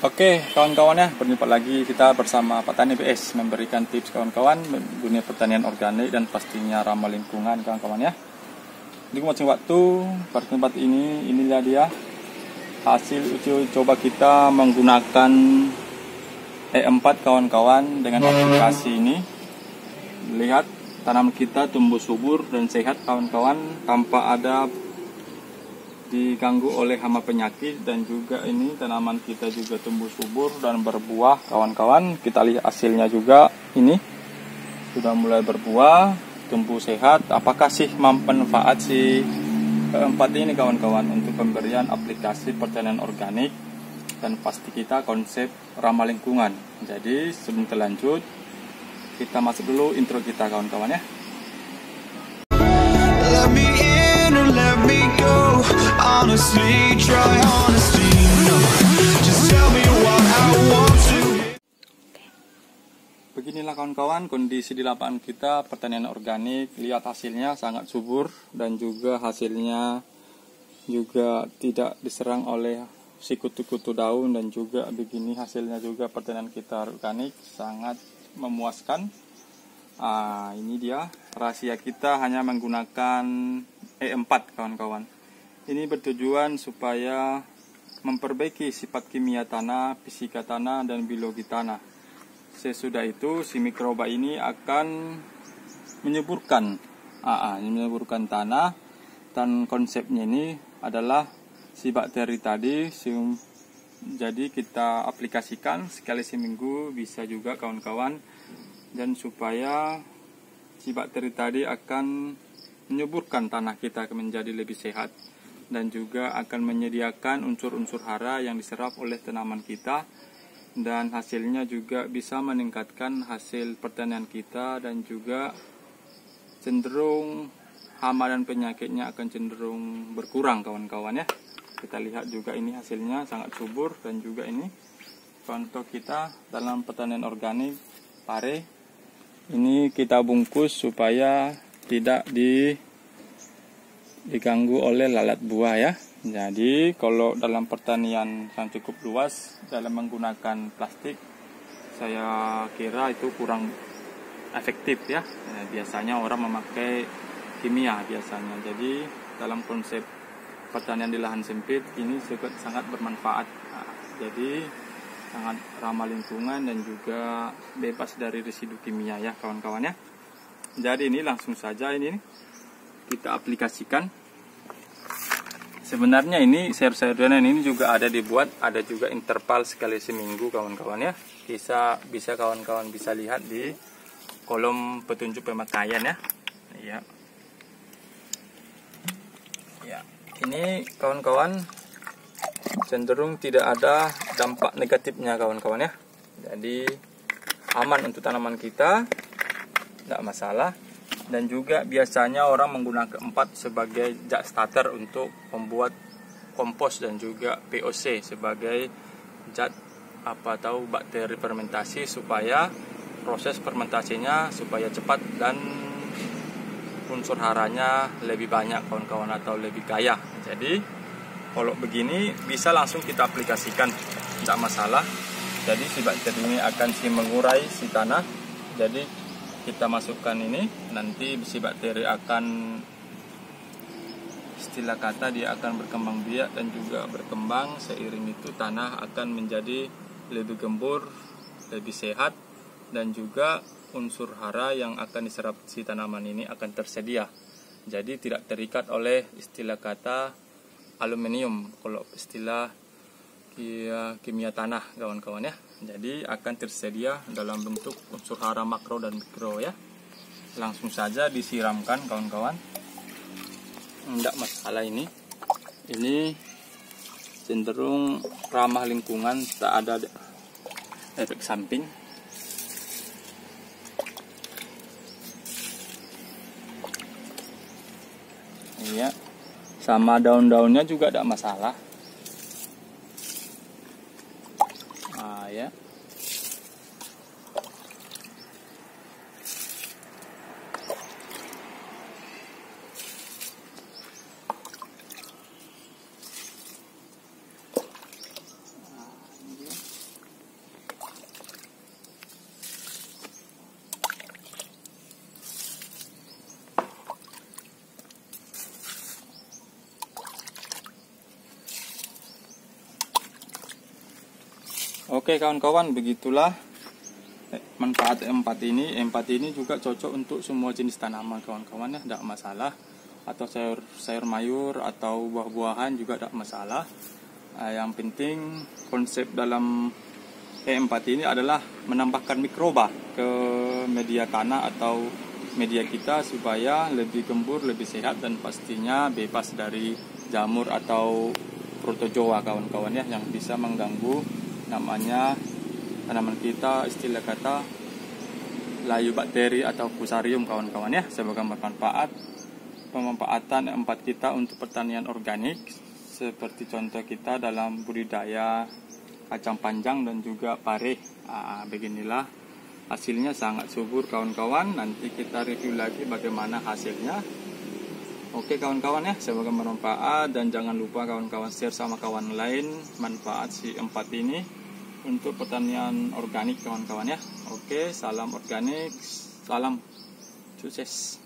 Oke kawan-kawan ya, berjumpa lagi kita bersama Pak Tani BS memberikan tips kawan-kawan dunia pertanian organik dan pastinya ramah lingkungan kawan-kawan ya. Di masing waktu pada tempat inilah dia hasil uji coba kita menggunakan E4 kawan-kawan dengan aplikasi ini. Lihat tanaman kita tumbuh subur dan sehat kawan-kawan tanpa ada diganggu oleh hama penyakit, dan juga ini tanaman kita juga tumbuh subur dan berbuah kawan-kawan. Kita lihat hasilnya juga, ini sudah mulai berbuah, tumbuh sehat. Apakah sih manfaat si keempat ini kawan-kawan untuk pemberian aplikasi pertanian organik dan pasti kita konsep ramah lingkungan. Jadi sebelum terlanjut kita masuk dulu intro kita kawan-kawan ya. Honestly, try honesty. No, just tell me what I want to. Beginilah kawan-kawan kondisi di lapangan kita pertanian organik. Lihat hasilnya sangat subur dan juga hasilnya juga tidak diserang oleh si kutu-kutu daun, dan juga begini hasilnya juga pertanian kita organik sangat memuaskan. Ini dia rahasia kita hanya menggunakan E4 kawan-kawan. Ini bertujuan supaya memperbaiki sifat kimia tanah, fisika tanah, dan biologi tanah. Sesudah itu si mikroba ini akan menyuburkan tanah, dan konsepnya ini adalah si bakteri tadi. Jadi kita aplikasikan sekali seminggu bisa juga kawan-kawan, dan supaya si bakteri tadi akan menyuburkan tanah kita menjadi lebih sehat, dan juga akan menyediakan unsur-unsur hara yang diserap oleh tanaman kita, dan hasilnya juga bisa meningkatkan hasil pertanian kita, dan juga cenderung hama dan penyakitnya akan cenderung berkurang kawan-kawan ya. Kita lihat juga ini hasilnya sangat subur, dan juga ini contoh kita dalam pertanian organik pare. Ini kita bungkus supaya tidak diganggu oleh lalat buah ya. Jadi kalau dalam pertanian yang cukup luas dalam menggunakan plastik, saya kira itu kurang efektif ya. Biasanya orang memakai kimia biasanya. Jadi dalam konsep pertanian di lahan sempit ini sangat bermanfaat. Jadi sangat ramah lingkungan dan juga bebas dari residu kimia ya kawan-kawan ya. Jadi ini langsung saja ini kita aplikasikan. Sebenarnya ini sayur-sayuran ini juga ada juga interval sekali seminggu kawan-kawan ya. Bisa kawan-kawan bisa lihat di kolom petunjuk pemakaian ya. Ya. Ya, ini kawan-kawan cenderung tidak ada dampak negatifnya kawan-kawan ya. Jadi aman untuk tanaman kita, tidak masalah. Dan juga biasanya orang menggunakan E4 sebagai zat starter untuk membuat kompos, dan juga VOC sebagai zat bakteri fermentasi, supaya proses fermentasinya supaya cepat dan unsur haranya lebih banyak kawan-kawan, atau lebih kaya. Jadi kalau begini bisa langsung kita aplikasikan, tidak masalah. Jadi si bakteri ini akan mengurai si tanah. Jadi kita masukkan ini, nanti si bakteri akan, istilah kata, dia akan berkembang biak dan juga berkembang. Seiring itu tanah akan menjadi lebih gembur, lebih sehat, dan juga unsur hara yang akan diserap si tanaman ini akan tersedia. Jadi tidak terikat oleh istilah kata aluminium kalau istilah kimia tanah kawan-kawan ya. Jadi akan tersedia dalam bentuk unsur hara makro dan mikro ya. Langsung saja disiramkan kawan-kawan, tidak masalah. Ini cenderung ramah lingkungan, tak ada efek samping. Iya, sama daun-daunnya juga tidak masalah. Ya. Oke kawan-kawan, begitulah manfaat E4 ini. E4 ini juga cocok untuk semua jenis tanaman kawan-kawan ya, tidak masalah. Atau sayur mayur atau buah-buahan juga tidak masalah. Yang penting konsep dalam E4 ini adalah menambahkan mikroba ke media tanah atau media kita supaya lebih gembur, lebih sehat, dan pastinya bebas dari jamur atau protozoa kawan-kawan ya, yang bisa mengganggu namanya tanaman kita, istilah kata layu bakteri atau fusarium kawan-kawan ya. Semoga bermanfaat pemanfaatan E4 kita untuk pertanian organik, seperti contoh kita dalam budidaya kacang panjang dan juga pare. Beginilah hasilnya, sangat subur kawan-kawan. Nanti kita review lagi bagaimana hasilnya. Oke kawan-kawan ya, semoga bermanfaat, dan jangan lupa kawan-kawan share sama kawan lain manfaat si E4 ini untuk pertanian organik kawan-kawan ya. Oke, salam organik, salam sukses.